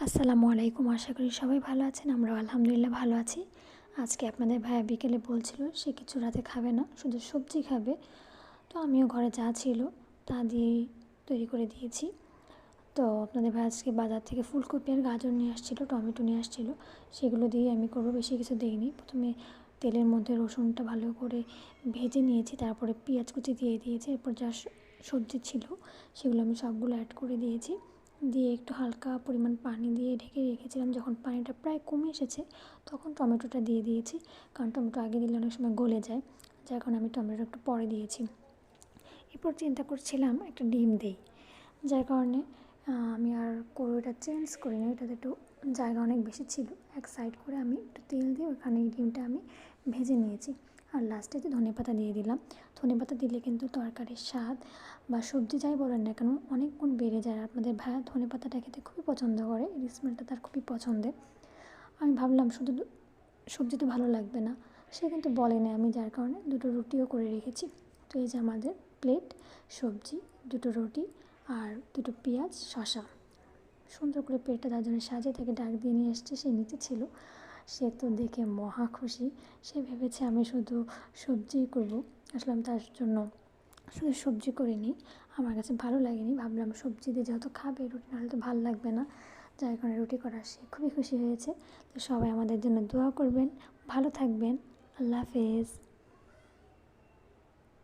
আসসালামু আলাইকুম। আশা করি সবাই ভালো আছেন। আমরাও আলহামদুলিল্লাহ ভালো আছি। আজকে আপনাদের ভাইয়া বিকেলে বলছিল সে কিছু রাতে খাবে না, শুধু সবজি খাবে। তো আমিও ঘরে যা ছিল তা দিয়েই তৈরি করে দিয়েছি। তো আপনাদের ভাই আজকে বাজার থেকে ফুলকপি আর গাজর নিয়ে আসছিলো, টমেটো নিয়ে আসছিলো, সেগুলো দিয়ে আমি করবো। বেশি কিছু দিইনি। প্রথমে তেলের মধ্যে রসুনটা ভালো করে ভেজে নিয়েছি, তারপরে পেঁয়াজ কুচি দিয়ে দিয়েছি। এরপর যা সবজি ছিল সেগুলো আমি সবগুলো অ্যাড করে দিয়েছি, দিয়ে একটু হালকা পরিমাণ পানি দিয়ে ঢেকে রেখেছিলাম। যখন পানিটা প্রায় কমে এসেছে তখন টমেটোটা দিয়ে দিয়েছি, কারণ টমেটো আগে দিলে অনেক সময় গলে যায়, যার কারণে আমি টমেটো একটু পরে দিয়েছি। এরপর চিন্তা করছিলাম একটা ডিম দেই, যার কারণে আমি আর কড়াইটা চেঞ্জ করিনি। এটাতে একটু জায়গা অনেক বেশি ছিল, এক সাইড করে আমি একটু তেল দিয়ে ওখানে এই ডিমটা আমি ভেজে নিয়েছি। আর লাস্টে যে ধনেপাতা দিয়ে দিলাম। ধনেপাতা দিলে কিন্তু তরকারির স্বাদ বা সবজি যাই বলেন না কেন অনেক গুণ বেড়ে যায়। আপনাদের ভাইয়া ধনেপাতাটা খেতে খুবই পছন্দ করে, এই স্মেলটা তার খুবই পছন্দের। আমি ভাবলাম শুধু সবজি তো ভালো লাগবে না, সে কিন্তু বলেনি আমি, যার কারণে দুটো রুটিও করে রেখেছি। তো এই যে আমাদের প্লেট, সবজি, দুটো রুটি আর দুটো পেঁয়াজ, শসা। সুন্দর করে প্লেটটা তার জন্য সাজিয়ে তাকে ডাক দিয়ে নিয়ে এসছে। সে নিচে ছিল, সে তো দেখে মহা খুশি। সে ভেবেছে আমি শুধু সবজিই করবো। আসলে আমি তার জন্য শুধু সবজি করিনি, আমার কাছে ভালো লাগেনি। ভাবলাম সবজি দিয়ে যেহেতু খাবে, রুটি নাহলে তো ভালো লাগবে না, যার কারণে রুটি করা। সে খুবই খুশি হয়েছে। তো সবাই আমাদের জন্য দোয়া করবেন, ভালো থাকবেন। আল্লাহ হাফেজ।